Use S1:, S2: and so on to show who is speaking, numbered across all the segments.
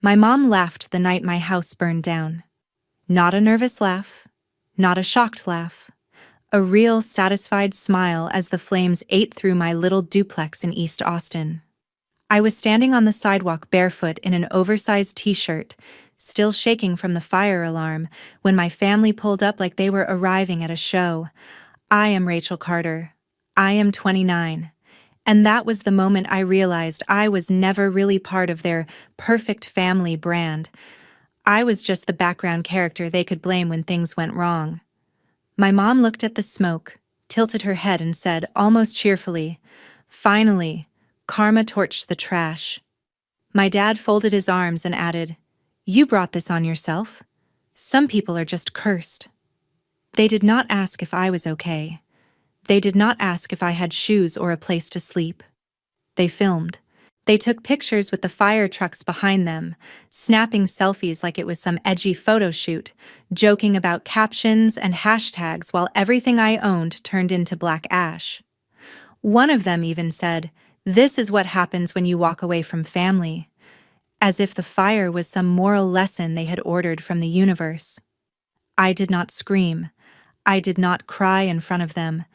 S1: My mom laughed the night my house burned down. Not a nervous laugh, not a shocked laugh. A real satisfied smile as the flames ate through my little duplex in East Austin. I was standing on the sidewalk barefoot in an oversized t-shirt, still shaking from the fire alarm, when my family pulled up like they were arriving at a show. I am Rachel Carter. I am 29. And that was the moment I realized I was never really part of their perfect family brand. I was just the background character they could blame when things went wrong. My mom looked at the smoke, tilted her head and said, almost cheerfully, "Finally, karma torched the trash." My dad folded his arms and added, "You brought this on yourself. Some people are just cursed." They did not ask if I was okay. They did not ask if I had shoes or a place to sleep. They filmed. They took pictures with the fire trucks behind them, snapping selfies like it was some edgy photo shoot, joking about captions and hashtags while everything I owned turned into black ash. One of them even said, "This is what happens when you walk away from family," as if the fire was some moral lesson they had ordered from the universe. I did not scream. I did not cry in front of them.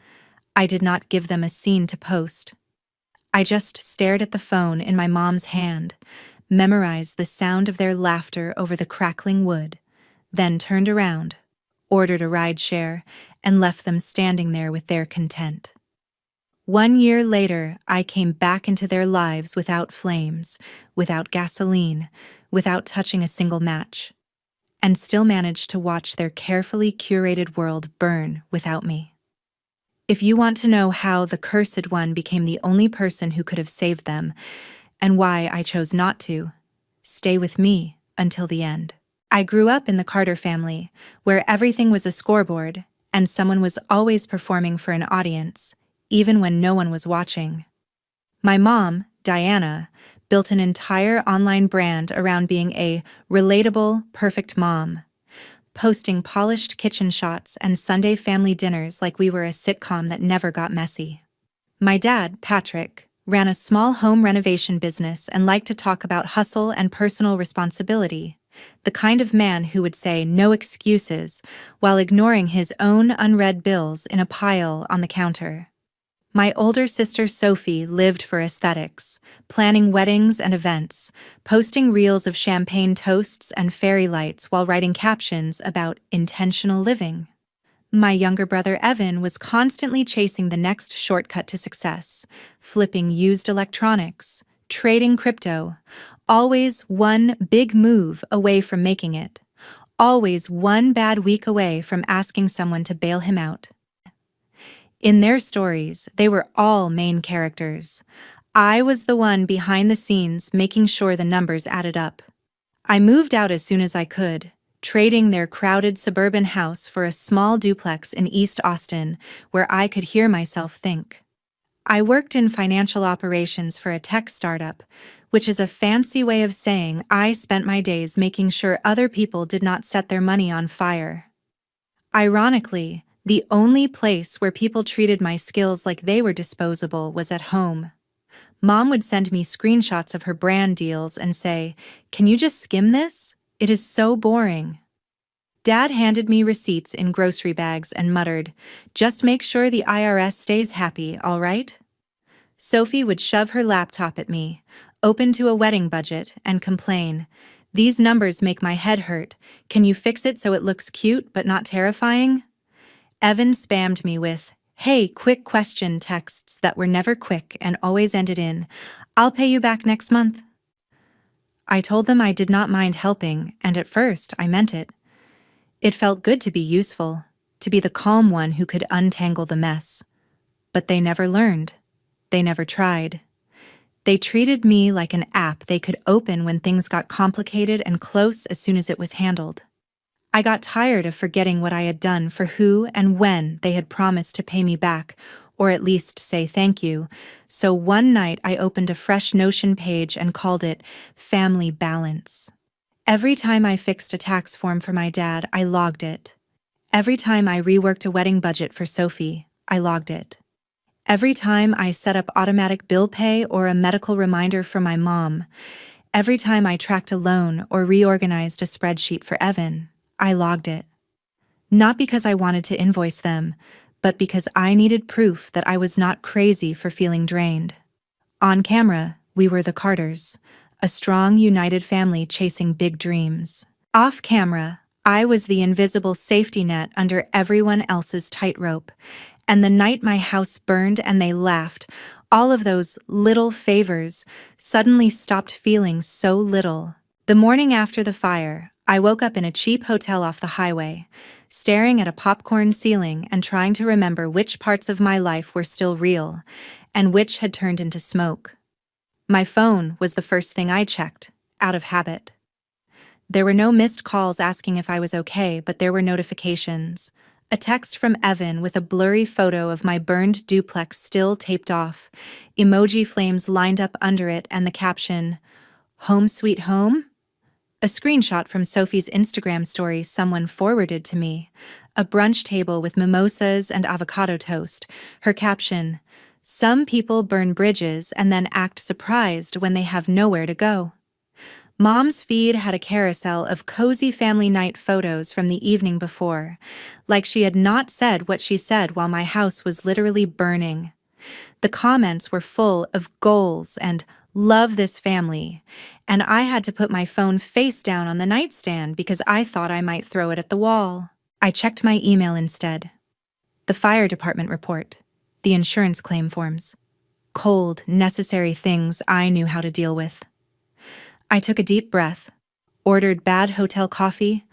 S1: I did not give them a scene to post. I just stared at the phone in my mom's hand, memorized the sound of their laughter over the crackling wood, then turned around, ordered a rideshare, and left them standing there with their content. 1 year later, I came back into their lives without flames, without gasoline, without touching a single match, and still managed to watch their carefully curated world burn without me. If you want to know how the Cursed One became the only person who could have saved them, and why I chose not to, stay with me until the end. I grew up in the Carter family, where everything was a scoreboard, and someone was always performing for an audience, even when no one was watching. My mom, Diana, built an entire online brand around being a relatable, perfect mom, posting polished kitchen shots and Sunday family dinners like we were a sitcom that never got messy. My dad, Patrick, ran a small home renovation business and liked to talk about hustle and personal responsibility, the kind of man who would say no excuses while ignoring his own unread bills in a pile on the counter. My older sister Sophie lived for aesthetics, planning weddings and events, posting reels of champagne toasts and fairy lights while writing captions about intentional living. My younger brother Evan was constantly chasing the next shortcut to success, flipping used electronics, trading crypto, always one big move away from making it, always one bad week away from asking someone to bail him out. In their stories, they were all main characters. I was the one behind the scenes making sure the numbers added up. I moved out as soon as I could, trading their crowded suburban house for a small duplex in East Austin where I could hear myself think. I worked in financial operations for a tech startup, which is a fancy way of saying I spent my days making sure other people did not set their money on fire. Ironically, the only place where people treated my skills like they were disposable was at home. Mom would send me screenshots of her brand deals and say, "Can you just skim this? It is so boring." Dad handed me receipts in grocery bags and muttered, "Just make sure the IRS stays happy, all right?" Sophie would shove her laptop at me, open to a wedding budget, and complain, "These numbers make my head hurt. Can you fix it so it looks cute but not terrifying?" Evan spammed me with, "Hey, quick question" texts that were never quick and always ended in, "I'll pay you back next month." I told them I did not mind helping, and at first I meant it. It felt good to be useful, to be the calm one who could untangle the mess. But they never learned. They never tried. They treated me like an app they could open when things got complicated and close as soon as it was handled. I got tired of forgetting what I had done for who and when they had promised to pay me back, or at least say thank you, so one night I opened a fresh Notion page and called it Family Balance. Every time I fixed a tax form for my dad, I logged it. Every time I reworked a wedding budget for Sophie, I logged it. Every time I set up automatic bill pay or a medical reminder for my mom, every time I tracked a loan or reorganized a spreadsheet for Evan, I logged it. Not because I wanted to invoice them, but because I needed proof that I was not crazy for feeling drained. On camera, we were the Carters, a strong, united family chasing big dreams. Off camera, I was the invisible safety net under everyone else's tightrope. And the night my house burned and they laughed, all of those little favors suddenly stopped feeling so little. The morning after the fire, I woke up in a cheap hotel off the highway, staring at a popcorn ceiling and trying to remember which parts of my life were still real and which had turned into smoke. My phone was the first thing I checked, out of habit. There were no missed calls asking if I was okay, but there were notifications. A text from Evan with a blurry photo of my burned duplex still taped off, emoji flames lined up under it, and the caption, "Home sweet home?" A screenshot from Sophie's Instagram story someone forwarded to me. A brunch table with mimosas and avocado toast. Her caption, "Some people burn bridges and then act surprised when they have nowhere to go." Mom's feed had a carousel of cozy family night photos from the evening before, like she had not said what she said while my house was literally burning. The comments were full of goals and "love this family," and I had to put my phone face down on the nightstand because I thought I might throw it at the wall. I checked my email instead. The fire department report, the insurance claim forms, cold, necessary things I knew how to deal with. I took a deep breath, ordered bad hotel coffee,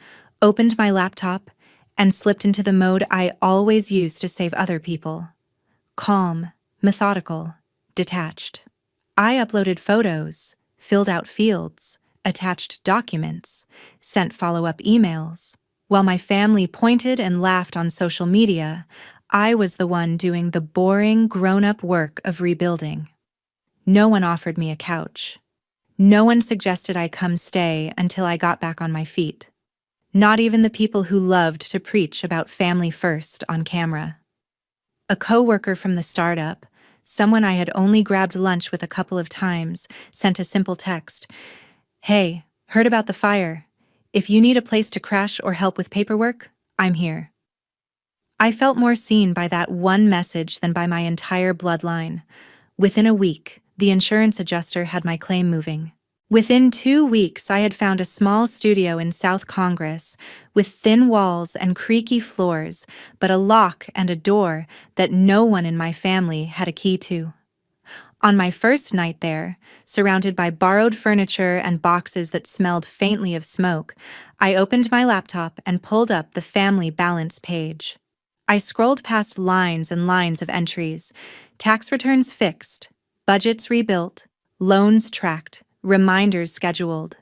S1: opened my laptop, and slipped into the mode I always use to save other people. Calm, methodical, detached. I uploaded photos, filled out fields, attached documents, sent follow-up emails. While my family pointed and laughed on social media, I was the one doing the boring, grown-up work of rebuilding. No one offered me a couch. No one suggested I come stay until I got back on my feet. Not even the people who loved to preach about family first on camera. A coworker from the startup, someone I had only grabbed lunch with a couple of times, sent a simple text. "Hey, heard about the fire. If you need a place to crash or help with paperwork, I'm here." I felt more seen by that one message than by my entire bloodline. Within a week, the insurance adjuster had my claim moving. Within 2 weeks, I had found a small studio in South Congress with thin walls and creaky floors, but a lock and a door that no one in my family had a key to. On my first night there, surrounded by borrowed furniture and boxes that smelled faintly of smoke, I opened my laptop and pulled up the family balance page. I scrolled past lines and lines of entries: tax returns fixed, budgets rebuilt, loans tracked, reminders scheduled.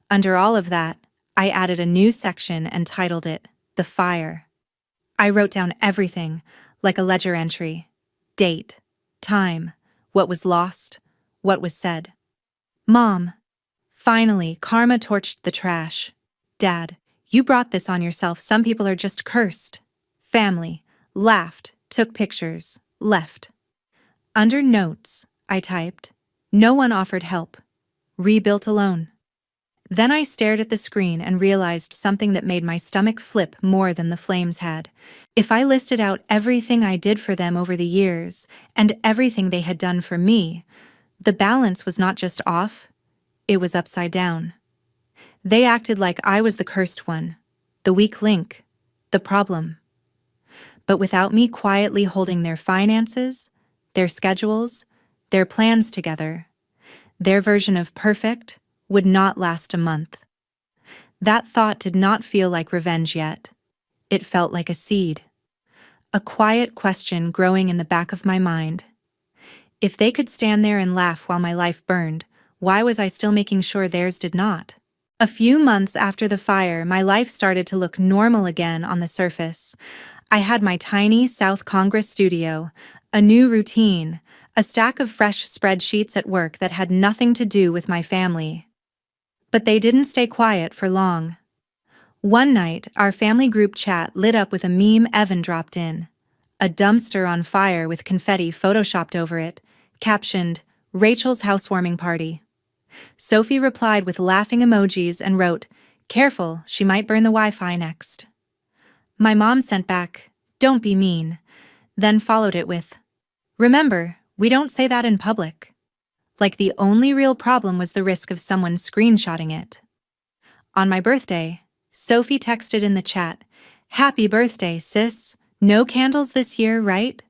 S1: Under all of that, I added a new section and titled it, "The Fire." I wrote down everything, like a ledger entry: date, time, what was lost, what was said. "Mom." Finally, karma torched the trash. "Dad, you brought this on yourself. Some people are just cursed." Family laughed, took pictures, left. Under notes, I typed, "No one offered help. Rebuilt alone." Then I stared at the screen and realized something that made my stomach flip more than the flames had. If I listed out everything I did for them over the years, and everything they had done for me, the balance was not just off, it was upside down. They acted like I was the cursed one, the weak link, the problem. But without me quietly holding their finances, their schedules, their plans together, their version of perfect would not last a month. That thought did not feel like revenge yet. It felt like a seed. A quiet question growing in the back of my mind. If they could stand there and laugh while my life burned, why was I still making sure theirs did not? A few months after the fire, my life started to look normal again on the surface. I had my tiny South Congress studio, a new routine, a stack of fresh spreadsheets at work that had nothing to do with my family. But they didn't stay quiet for long. One night, our family group chat lit up with a meme Evan dropped in. A dumpster on fire with confetti photoshopped over it, captioned, "Rachel's housewarming party." Sophie replied with laughing emojis and wrote, "Careful, she might burn the Wi-Fi next." My mom sent back, "Don't be mean," then followed it with, "Remember, we don't say that in public." Like the only real problem was the risk of someone screenshotting it. On my birthday, Sophie texted in the chat, "Happy birthday, sis. No candles this year, right?"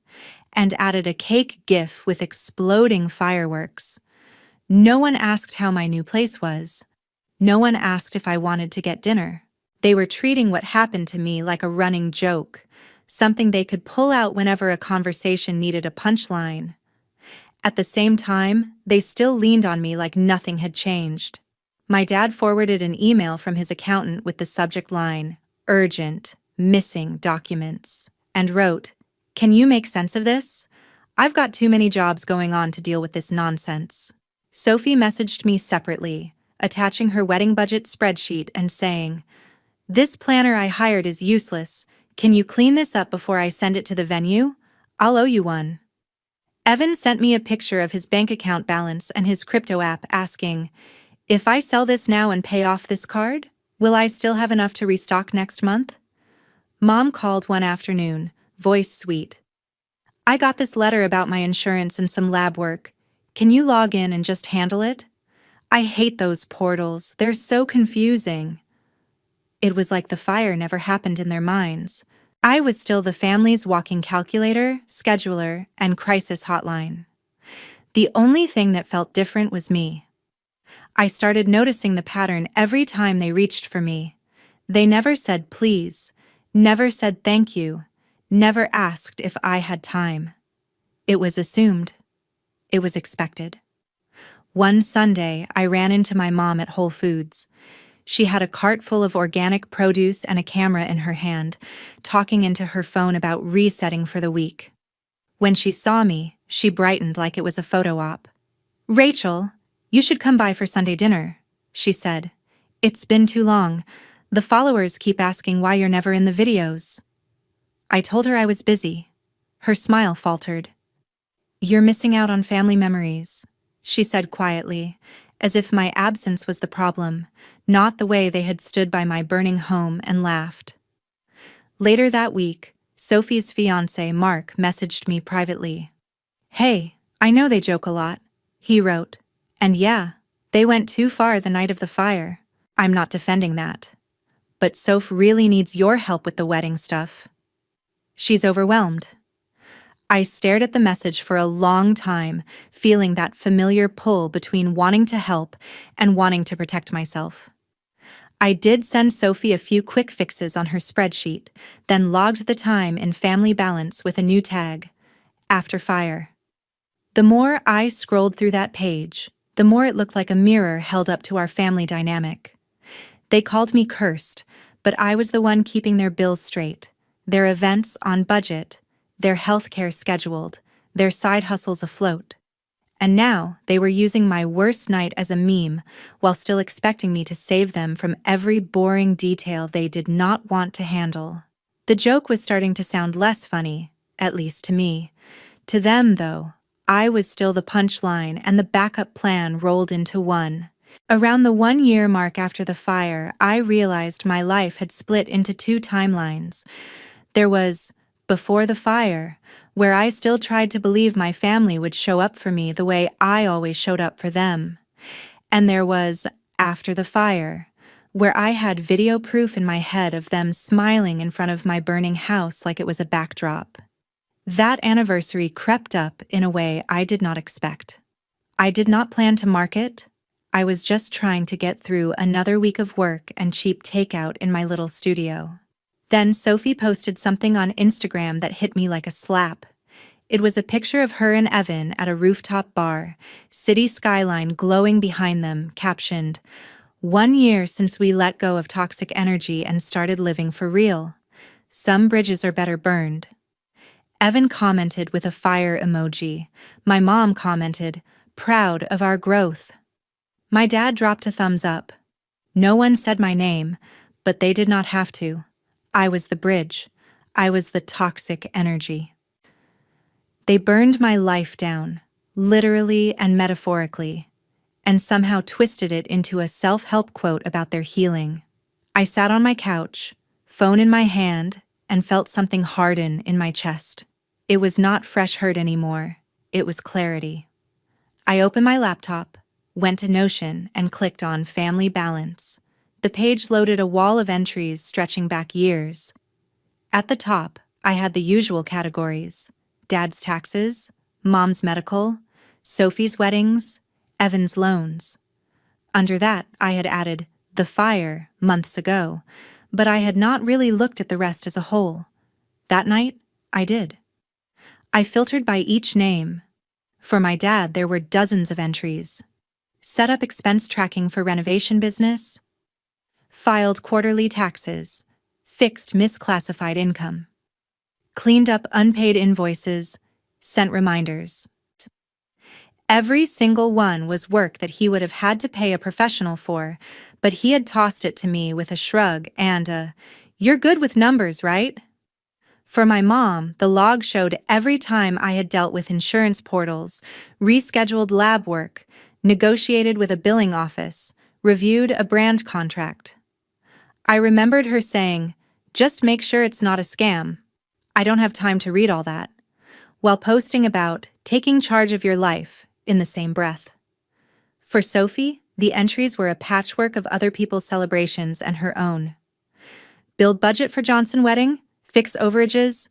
S1: And added a cake gif with exploding fireworks. No one asked how my new place was. No one asked if I wanted to get dinner. They were treating what happened to me like a running joke, something they could pull out whenever a conversation needed a punchline. At the same time, they still leaned on me like nothing had changed. My dad forwarded an email from his accountant with the subject line, "Urgent, missing documents," and wrote, "Can you make sense of this? I've got too many jobs going on to deal with this nonsense." Sophie messaged me separately, attaching her wedding budget spreadsheet and saying, "This planner I hired is useless. Can you clean this up before I send it to the venue? I'll owe you one." Evan sent me a picture of his bank account balance and his crypto app asking, "If I sell this now and pay off this card, will I still have enough to restock next month?" Mom called one afternoon, voice sweet. "I got this letter about my insurance and some lab work. Can you log in and just handle it? I hate those portals, they're so confusing." It was like the fire never happened in their minds. I was still the family's walking calculator, scheduler, and crisis hotline. The only thing that felt different was me. I started noticing the pattern every time they reached for me. They never said please, never said thank you, never asked if I had time. It was assumed. It was expected. One Sunday, I ran into my mom at Whole Foods. She had a cart full of organic produce and a camera in her hand, talking into her phone about resetting for the week. When she saw me, she brightened like it was a photo op. "Rachel, you should come by for Sunday dinner," she said. "It's been too long. The followers keep asking why you're never in the videos." I told her I was busy. Her smile faltered. "You're missing out on family memories," she said quietly, as if my absence was the problem, not the way they had stood by my burning home and laughed. Later that week, Sophie's fiancé, Mark, messaged me privately. "Hey, I know they joke a lot," he wrote. "And yeah, they went too far the night of the fire. I'm not defending that. But Soph really needs your help with the wedding stuff. She's overwhelmed." I stared at the message for a long time, feeling that familiar pull between wanting to help and wanting to protect myself. I did send Sophie a few quick fixes on her spreadsheet, then logged the time in Family Balance with a new tag, "After Fire." The more I scrolled through that page, the more it looked like a mirror held up to our family dynamic. They called me cursed, but I was the one keeping their bills straight, their events on budget, their healthcare scheduled, their side hustles afloat. And now they were using my worst night as a meme while still expecting me to save them from every boring detail they did not want to handle. The joke was starting to sound less funny, at least to me. To them, though, I was still the punchline, and the backup plan rolled into one. Around the 1-year mark after the fire, I realized my life had split into two timelines. There was before the fire, where I still tried to believe my family would show up for me the way I always showed up for them. And there was after the fire, where I had video proof in my head of them smiling in front of my burning house like it was a backdrop. That anniversary crept up in a way I did not expect. I did not plan to mark it. I was just trying to get through another week of work and cheap takeout in my little studio. Then Sophie posted something on Instagram that hit me like a slap. It was a picture of her and Evan at a rooftop bar, city skyline glowing behind them, captioned, "1 year since we let go of toxic energy and started living for real. Some bridges are better burned." Evan commented with a fire emoji. My mom commented, "Proud of our growth." My dad dropped a thumbs up. No one said my name, but they did not have to. I was the bridge. I was the toxic energy. They burned my life down, literally and metaphorically. and somehow twisted it into a self-help quote about their healing. I sat on my couch, phone in my hand, and felt something harden in my chest. It was not fresh hurt anymore. It was clarity. I opened my laptop, went to Notion, and clicked on Family Balance. The page loaded a wall of entries stretching back years. At the top, I had the usual categories: Dad's taxes, Mom's medical, Sophie's weddings, Evan's loans. Under that, I had added the fire months ago, but I had not really looked at the rest as a whole. That night, I did. I filtered by each name. For my dad, there were dozens of entries. Set up expense tracking for renovation business, filed quarterly taxes, fixed misclassified income, cleaned up unpaid invoices, sent reminders. Every single one was work that he would have had to pay a professional for, but he had tossed it to me with a shrug and a, "You're good with numbers, right?" For my mom, the log showed every time I had dealt with insurance portals, rescheduled lab work, negotiated with a billing office, reviewed a brand contract. I remembered her saying, "Just make sure it's not a scam." I don't have time to read all that, while posting about taking charge of your life in the same breath. For Sophie, the entries were a patchwork of other people's celebrations and her own. Build budget for Johnson wedding, fix overages,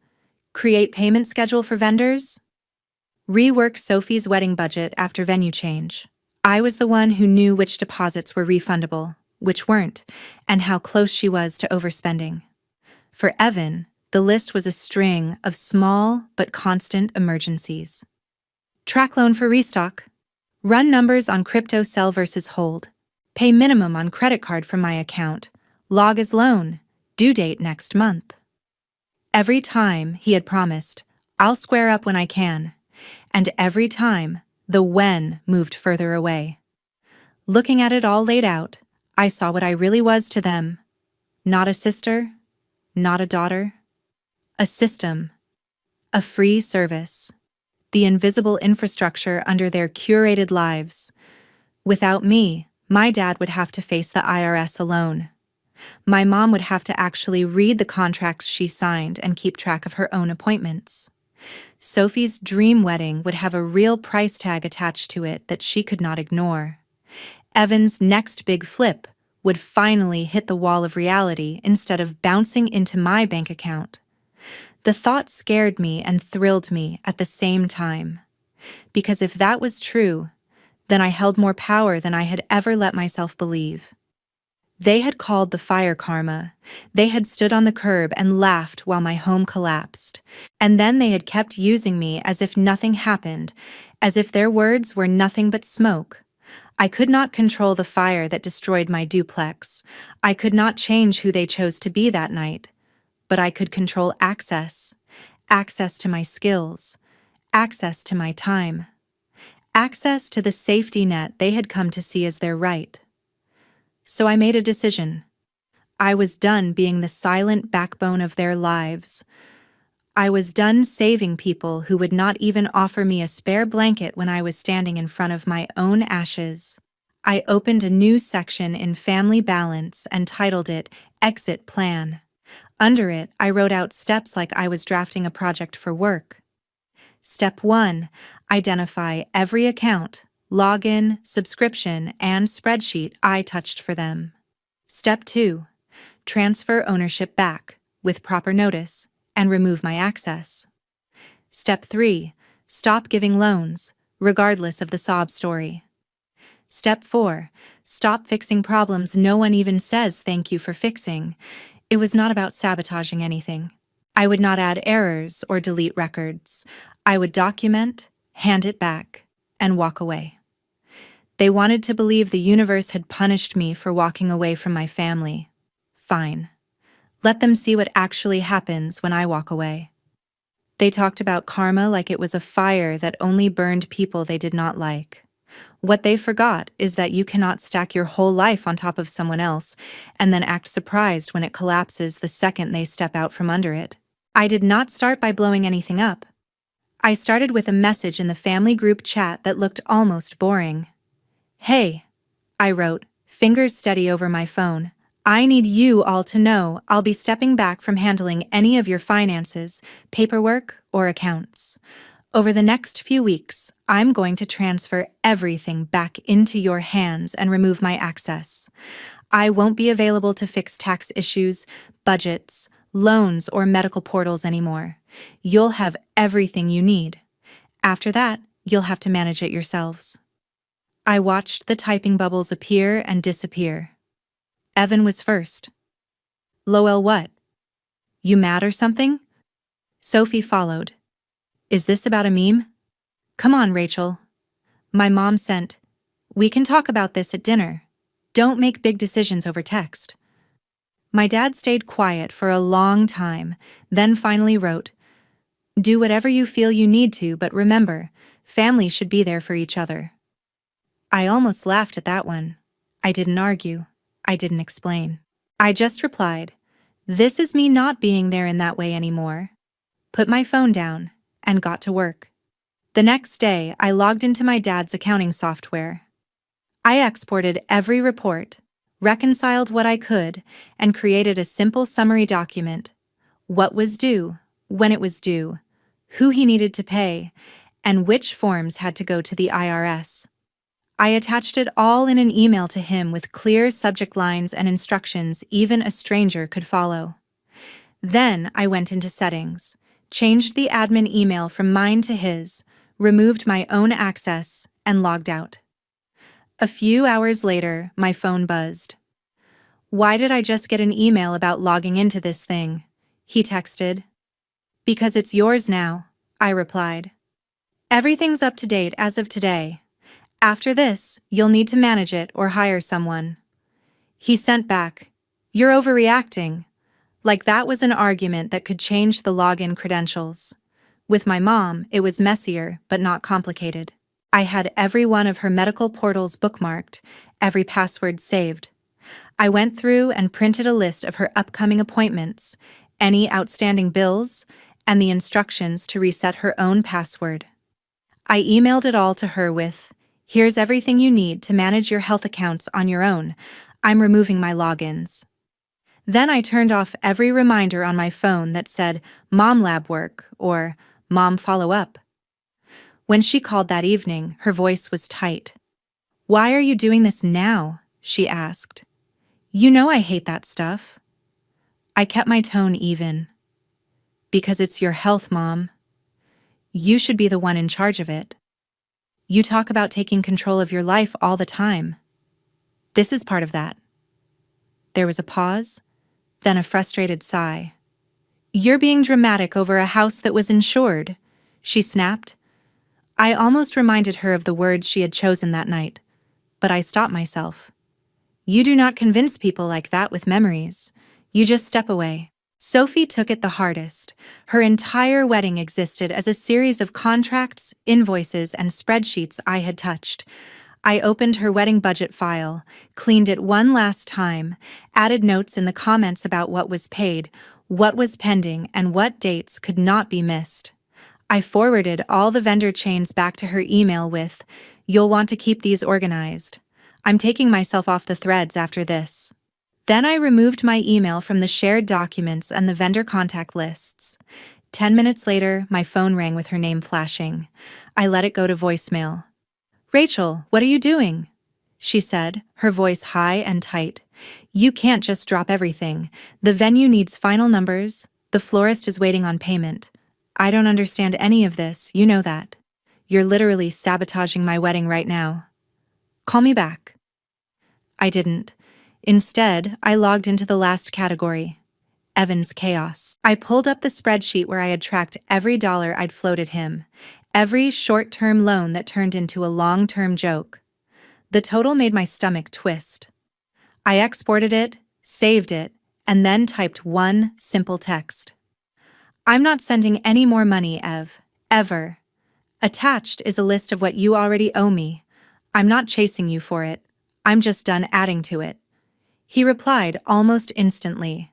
S1: create payment schedule for vendors, rework Sophie's wedding budget after venue change. I was the one who knew which deposits were refundable, which weren't, and how close she was to overspending. For Evan, the list was a string of small but constant emergencies. Track loan for restock, run numbers on crypto sell versus hold, pay minimum on credit card from my account, log as loan, due date next month. Every time he had promised, "I'll square up when I can," and every time the when moved further away. Looking at it all laid out, I saw what I really was to them. Not a sister, not a daughter. A system, a free service, the invisible infrastructure under their curated lives. Without me, my dad would have to face the IRS alone. My mom would have to actually read the contracts she signed and keep track of her own appointments. Sophie's dream wedding would have a real price tag attached to it that she could not ignore. Evan's next big flip would finally hit the wall of reality instead of bouncing into my bank account. The thought scared me and thrilled me at the same time. Because if that was true, then I held more power than I had ever let myself believe. They had called the fire karma. They had stood on the curb and laughed while my home collapsed. And then they had kept using me as if nothing happened, as if their words were nothing but smoke. I could not control the fire that destroyed my duplex. I could not change who they chose to be that night. But I could control access to my skills, access to my time, access to the safety net they had come to see as their right. So I made a decision. I was done being the silent backbone of their lives. I was done saving people who would not even offer me a spare blanket when I was standing in front of my own ashes. I opened a new section in Family Balance and titled it Exit Plan. Under it, I wrote out steps like I was drafting a project for work. Step 1, identify every account, login, subscription, and spreadsheet I touched for them. Step 2, transfer ownership back, with proper notice, and remove my access. Step 3, stop giving loans, regardless of the sob story. Step 4, stop fixing problems no one even says thank you for fixing. It was not about sabotaging anything. I would not add errors or delete records. I would document, hand it back, and walk away. They wanted to believe the universe had punished me for walking away from my family. Fine. Let them see what actually happens when I walk away. They talked about karma like it was a fire that only burned people they did not like. What they forgot is that you cannot stack your whole life on top of someone else and then act surprised when it collapses the second they step out from under it. I did not start by blowing anything up. I started with a message in the family group chat that looked almost boring. Hey, I wrote, fingers steady over my phone. I need you all to know I'll be stepping back from handling any of your finances, paperwork, or accounts. Over the next few weeks, I'm going to transfer everything back into your hands and remove my access. I won't be available to fix tax issues, budgets, loans, or medical portals anymore. You'll have everything you need. After that, you'll have to manage it yourselves. I watched the typing bubbles appear and disappear. Evan was first. Lowell, what? You mad or something? Sophie followed. Is this about a meme? Come on, Rachel. My mom sent, we can talk about this at dinner. Don't make big decisions over text. My dad stayed quiet for a long time, then finally wrote, do whatever you feel you need to, but remember, family should be there for each other. I almost laughed at that one. I didn't argue. I didn't explain. I just replied, this is me not being there in that way anymore. Put my phone down and got to work. The next day, I logged into my dad's accounting software. I exported every report, reconciled what I could, and created a simple summary document. What was due, when it was due, who he needed to pay, and which forms had to go to the IRS. I attached it all in an email to him with clear subject lines and instructions even a stranger could follow. Then I went into settings, changed the admin email from mine to his, removed my own access, and logged out. A few hours later, my phone buzzed. Why did I just get an email about logging into this thing? He texted. Because it's yours now, I replied. Everything's up to date as of today. After this, you'll need to manage it or hire someone. He sent back, you're overreacting. Like that was an argument that could change the login credentials. With my mom, it was messier, but not complicated. I had every one of her medical portals bookmarked, every password saved. I went through and printed a list of her upcoming appointments, any outstanding bills, and the instructions to reset her own password. I emailed it all to her with, here's everything you need to manage your health accounts on your own. I'm removing my logins. Then I turned off every reminder on my phone that said, Mom lab work, or Mom follow up. When she called that evening, her voice was tight. Why are you doing this now? She asked. You know I hate that stuff. I kept my tone even. Because it's your health, Mom. You should be the one in charge of it. You talk about taking control of your life all the time. This is part of that. There was a pause, then a frustrated sigh. You're being dramatic over a house that was insured, she snapped. I almost reminded her of the words she had chosen that night, but I stopped myself. You do not convince people like that with memories. You just step away. Sophie took it the hardest. Her entire wedding existed as a series of contracts, invoices, and spreadsheets I had touched. I opened her wedding budget file, cleaned it one last time, added notes in the comments about what was paid, what was pending, and what dates could not be missed. I forwarded all the vendor chains back to her email with, you'll want to keep these organized. I'm taking myself off the threads after this. Then I removed my email from the shared documents and the vendor contact lists. 10 minutes later, my phone rang with her name flashing. I let it go to voicemail. Rachel, what are you doing? She said, her voice high and tight. You can't just drop everything. The venue needs final numbers. The florist is waiting on payment. I don't understand any of this, you know that. You're literally sabotaging my wedding right now. Call me back. I didn't. Instead, I logged into the last category, Evan's chaos. I pulled up the spreadsheet where I had tracked every dollar I'd floated him, every short-term loan that turned into a long-term joke. The total made my stomach twist. I exported it, saved it, and then typed one simple text. I'm not sending any more money, Ev. Ever. Attached is a list of what you already owe me. I'm not chasing you for it. I'm just done adding to it. He replied almost instantly.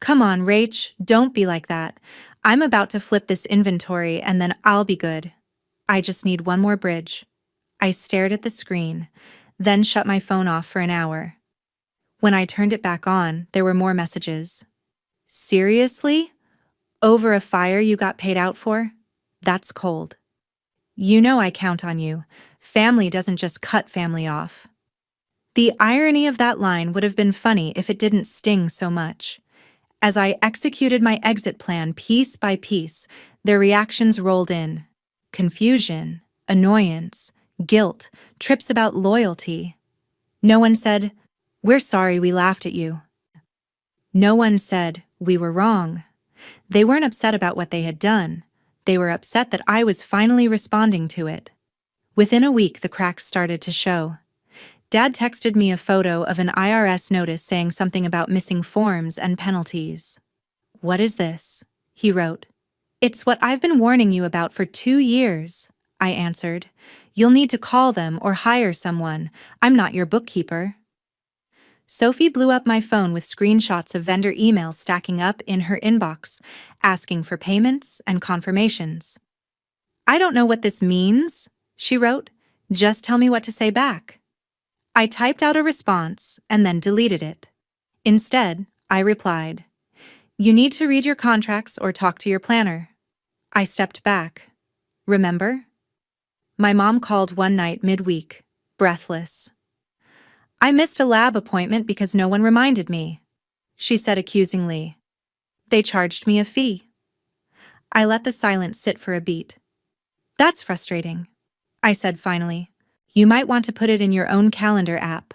S1: Come on, Rach, don't be like that. I'm about to flip this inventory and then I'll be good. I just need one more bridge. I stared at the screen. then shut my phone off for an hour. When I turned it back on, there were more messages. Seriously? Over a fire you got paid out for? That's cold. You know I count on you. Family doesn't just cut family off. The irony of that line would have been funny if it didn't sting so much. As I executed my exit plan piece by piece, their reactions rolled in. Confusion, annoyance, guilt, trips about loyalty. No one said, "We're sorry we laughed at you." No one said, "We were wrong." They weren't upset about what they had done. They were upset that I was finally responding to it. Within a week, the cracks started to show. Dad texted me a photo of an IRS notice saying something about missing forms and penalties. "What is this?" he wrote. "It's what I've been warning you about for 2 years," I answered. "You'll need to call them or hire someone. I'm not your bookkeeper." Sophie blew up my phone with screenshots of vendor emails stacking up in her inbox, asking for payments and confirmations. "I don't know what this means," she wrote. "Just tell me what to say back." I typed out a response and then deleted it. Instead, I replied, "You need to read your contracts or talk to your planner." I stepped back. "Remember?" My mom called one night midweek, breathless. "I missed a lab appointment because no one reminded me," she said accusingly. "They charged me a fee." I let the silence sit for a beat. "That's frustrating," I said finally. "You might want to put it in your own calendar app.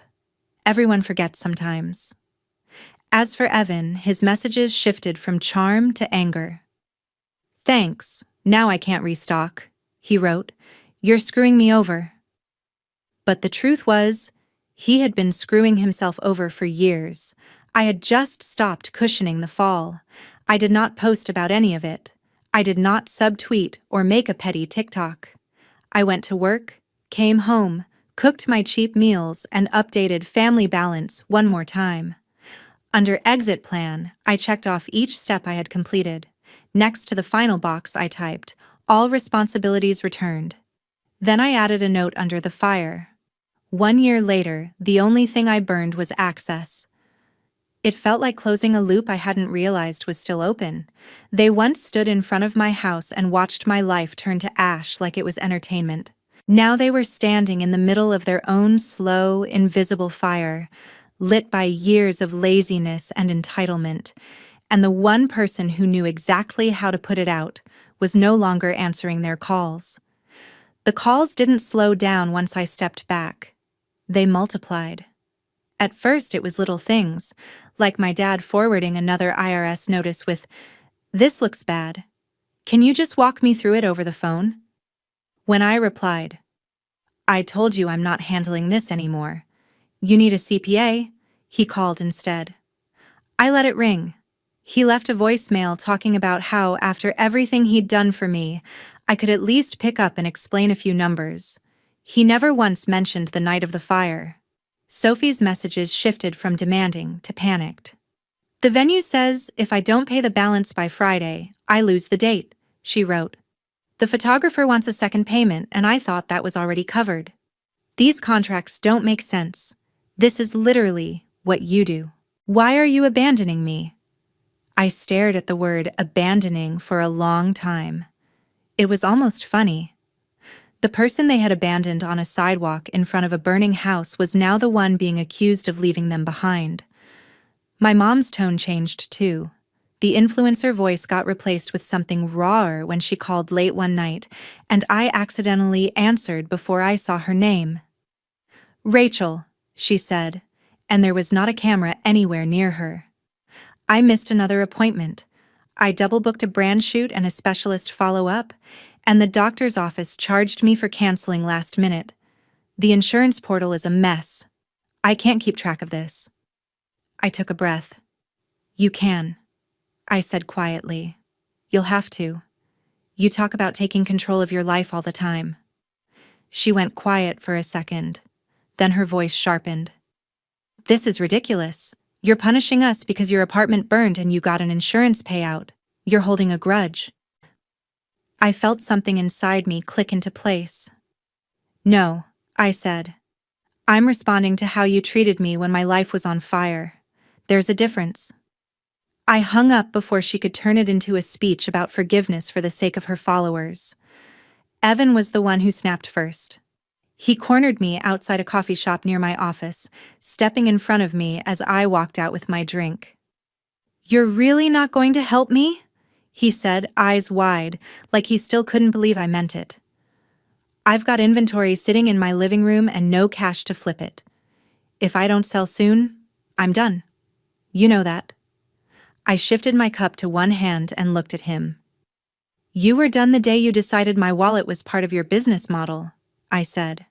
S1: Everyone forgets sometimes." As for Evan, his messages shifted from charm to anger. "Thanks, now I can't restock," he wrote. "You're screwing me over." But the truth was, he had been screwing himself over for years. I had just stopped cushioning the fall. I did not post about any of it. I did not subtweet or make a petty TikTok. I went to work, came home, cooked my cheap meals, and updated family balance one more time. Under Exit Plan, I checked off each step I had completed. Next to the final box, I typed, "All responsibilities returned." Then I added a note under the fire. 1 year later, the only thing I burned was access. It felt like closing a loop I hadn't realized was still open. They once stood in front of my house and watched my life turn to ash like it was entertainment. Now they were standing in the middle of their own slow, invisible fire, lit by years of laziness and entitlement, and the one person who knew exactly how to put it out was no longer answering their calls. The calls didn't slow down once I stepped back. They multiplied. At first it was little things, like my dad forwarding another IRS notice with, "This looks bad. Can you just walk me through it over the phone?" When I replied, "I told you I'm not handling this anymore. You need a CPA," he called instead. I let it ring. He left a voicemail talking about how, after everything he'd done for me, I could at least pick up and explain a few numbers. He never once mentioned the night of the fire. Sophie's messages shifted from demanding to panicked. "The venue says if I don't pay the balance by Friday, I lose the date," she wrote. "The photographer wants a second payment, and I thought that was already covered. These contracts don't make sense. This is literally what you do. Why are you abandoning me?" I stared at the word abandoning for a long time. It was almost funny. The person they had abandoned on a sidewalk in front of a burning house was now the one being accused of leaving them behind. My mom's tone changed too. The influencer voice got replaced with something rawer when she called late one night, and I accidentally answered before I saw her name. "Rachel," she said, and there was not a camera anywhere near her. I missed another appointment. I double-booked a brand shoot and a specialist follow-up, and the doctor's office charged me for canceling last minute. The insurance portal is a mess. I can't keep track of this. I took a breath. "You can," I said quietly. "You'll have to. You talk about taking control of your life all the time." She went quiet for a second. Then her voice sharpened. "This is ridiculous. You're punishing us because your apartment burned and you got an insurance payout. You're holding a grudge." I felt something inside me click into place. "No," I said. I'm responding to how you treated me when my life was on fire. There's a difference. I hung up before she could turn it into a speech about forgiveness for the sake of her followers. Evan was the one who snapped first. He cornered me outside a coffee shop near my office, stepping in front of me as I walked out with my drink. "You're really not going to help me?" he said, eyes wide, like he still couldn't believe I meant it. "I've got inventory sitting in my living room and no cash to flip it. If I don't sell soon, I'm done. You know that." I shifted my cup to one hand and looked at him. "You were done the day you decided my wallet was part of your business model," I said.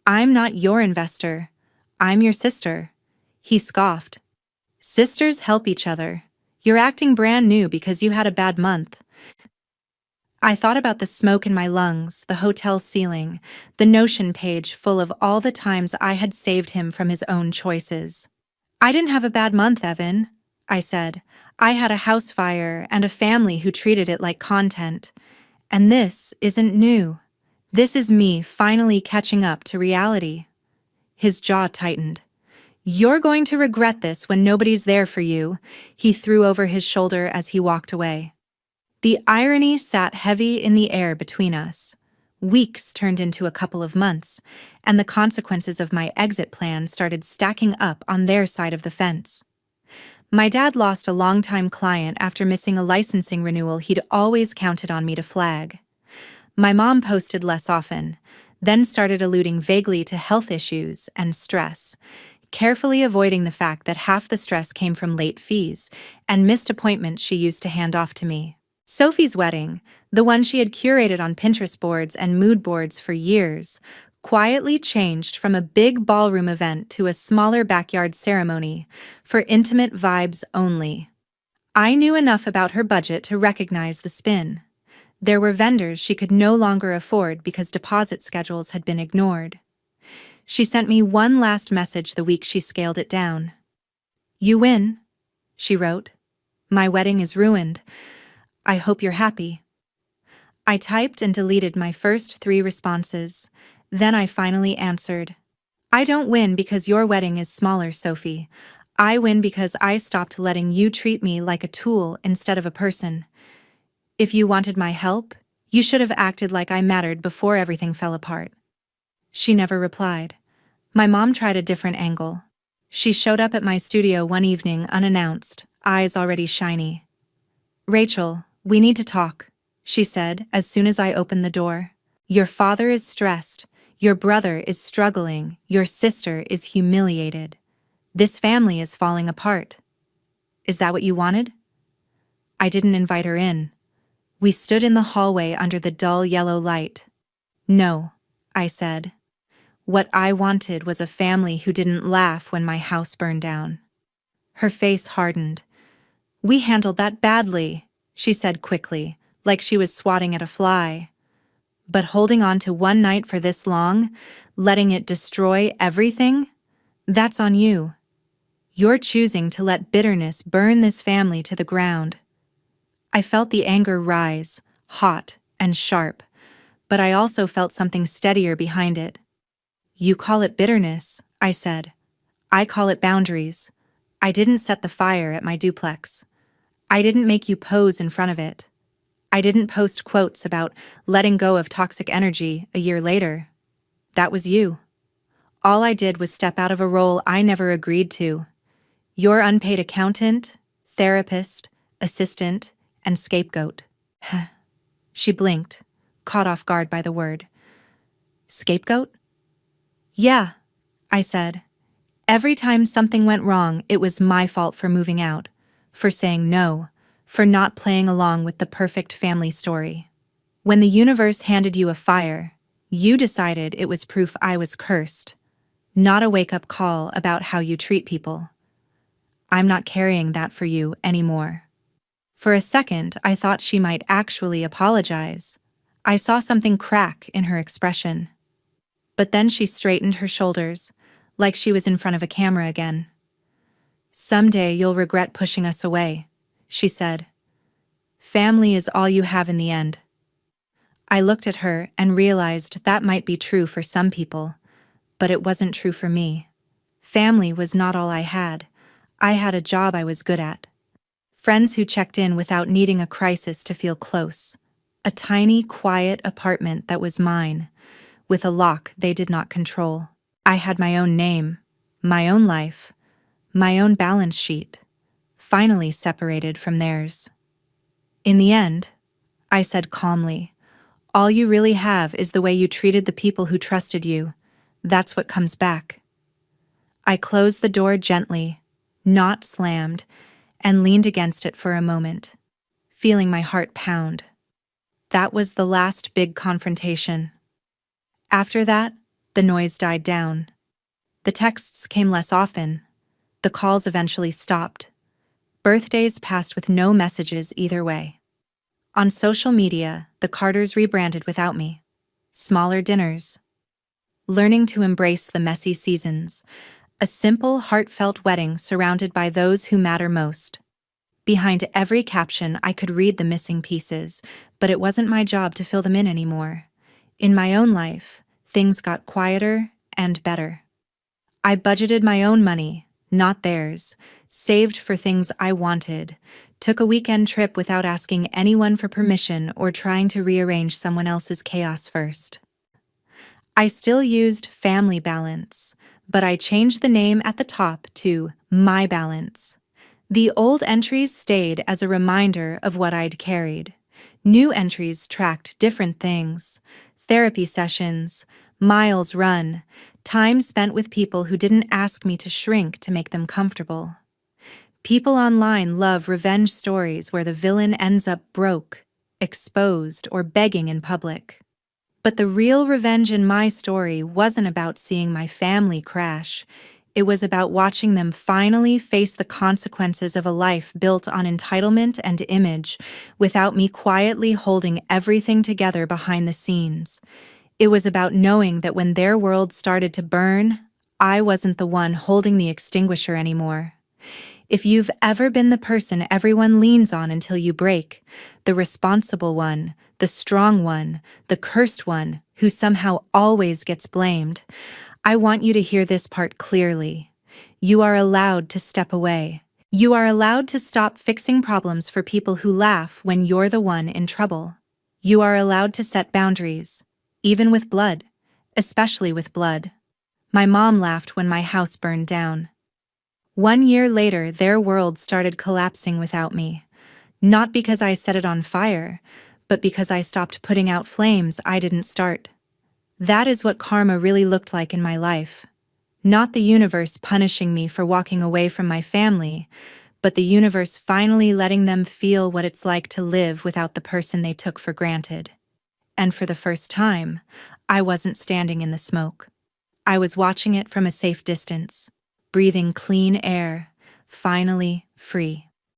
S1: "I'm not your investor. I'm your sister." He scoffed. "Sisters help each other. You're acting brand new because you had a bad month." I thought about the smoke in my lungs, the hotel ceiling, the Notion page full of all the times I had saved him from his own choices. "I didn't have a bad month, Evan," I said. "I had a house fire and a family who treated it like content. And this isn't new. This is me finally catching up to reality." His jaw tightened. "You're going to regret this when nobody's there for you," he threw over his shoulder as he walked away. The irony sat heavy in the air between us. Weeks turned into a couple of months, and the consequences of my exit plan started stacking up on their side of the fence. My dad lost a longtime client after missing a licensing renewal he'd always counted on me to flag. My mom posted less often, then started alluding vaguely to health issues and stress, carefully avoiding the fact that half the stress came from late fees and missed appointments she used to hand off to me. Sophie's wedding, the one she had curated on Pinterest boards and mood boards for years, quietly changed from a big ballroom event to a smaller backyard ceremony, for intimate vibes only. I knew enough about her budget to recognize the spin. There were vendors she could no longer afford because deposit schedules had been ignored. She sent me one last message the week she scaled it down. "You win," she wrote. "My wedding is ruined. I hope you're happy." I typed and deleted my first 3 responses. Then I finally answered. "I don't win because your wedding is smaller, Sophie. I win because I stopped letting you treat me like a tool instead of a person. If you wanted my help, you should have acted like I mattered before everything fell apart." She never replied. My mom tried a different angle. She showed up at my studio one evening unannounced, eyes already shiny. "Rachel, we need to talk," she said as soon as I opened the door. "Your father is stressed. Your brother is struggling. Your sister is humiliated. This family is falling apart. Is that what you wanted?" I didn't invite her in. We stood in the hallway under the dull yellow light. "No," I said. "What I wanted was a family who didn't laugh when my house burned down." Her face hardened. "We handled that badly," she said quickly, like she was swatting at a fly. "But holding on to one night for this long, letting it destroy everything, that's on you. You're choosing to let bitterness burn this family to the ground." I felt the anger rise, hot and sharp, but I also felt something steadier behind it. "You call it bitterness," I said. "I call it boundaries. I didn't set the fire at my duplex. I didn't make you pose in front of it. I didn't post quotes about letting go of toxic energy a year later. That was you. All I did was step out of a role I never agreed to. Your unpaid accountant, therapist, assistant, and scapegoat." She blinked, caught off guard by the word. "Scapegoat?" "Yeah," I said. "Every time something went wrong, it was my fault for moving out, for saying no, for not playing along with the perfect family story. When the universe handed you a fire, you decided it was proof I was cursed, not a wake-up call about how you treat people. I'm not carrying that for you anymore." For a second, I thought she might actually apologize. I saw something crack in her expression. But then she straightened her shoulders, like she was in front of a camera again. "Someday you'll regret pushing us away," she said. "Family is all you have in the end." I looked at her and realized that might be true for some people, But it wasn't true for me. Family was not all I had. I had a job I was good at. Friends who checked in without needing a crisis to feel close. A tiny, quiet apartment that was mine, with a lock they did not control. I had my own name, my own life, my own balance sheet, finally separated from theirs. In the end, I said calmly, all you really have is the way you treated the people who trusted you. That's what comes back. I closed the door gently, not slammed, and leaned against it for a moment, feeling my heart pound. That was the last big confrontation. After that, the noise died down. The texts came less often. The calls eventually stopped. Birthdays passed with no messages either way. On social media, the Carters rebranded without me. Smaller dinners. Learning to embrace the messy seasons. A simple, heartfelt wedding surrounded by those who matter most. Behind every caption, I could read the missing pieces, but it wasn't my job to fill them in anymore. In my own life, things got quieter and better. I budgeted my own money, not theirs, saved for things I wanted, took a weekend trip without asking anyone for permission or trying to rearrange someone else's chaos first. I still used Family Balance, but I changed the name at the top to My Balance. The old entries stayed as a reminder of what I'd carried. New entries tracked different things: therapy sessions, miles run, time spent with people who didn't ask me to shrink to make them comfortable. People online love revenge stories where the villain ends up broke, exposed, or begging in public. But the real revenge in my story wasn't about seeing my family crash. It was about watching them finally face the consequences of a life built on entitlement and image, without me quietly holding everything together behind the scenes. It was about knowing that when their world started to burn, I wasn't the one holding the extinguisher anymore. If you've ever been the person everyone leans on until you break, the responsible one, the strong one, the cursed one, who somehow always gets blamed, I want you to hear this part clearly. You are allowed to step away. You are allowed to stop fixing problems for people who laugh when you're the one in trouble. You are allowed to set boundaries, even with blood, especially with blood. My mom laughed when my house burned down. 1 year later, their world started collapsing without me. Not because I set it on fire, but because I stopped putting out flames I didn't start. That is what karma really looked like in my life. Not the universe punishing me for walking away from my family, but the universe finally letting them feel what it's like to live without the person they took for granted. And for the first time, I wasn't standing in the smoke. I was watching it from a safe distance, breathing clean air, finally free.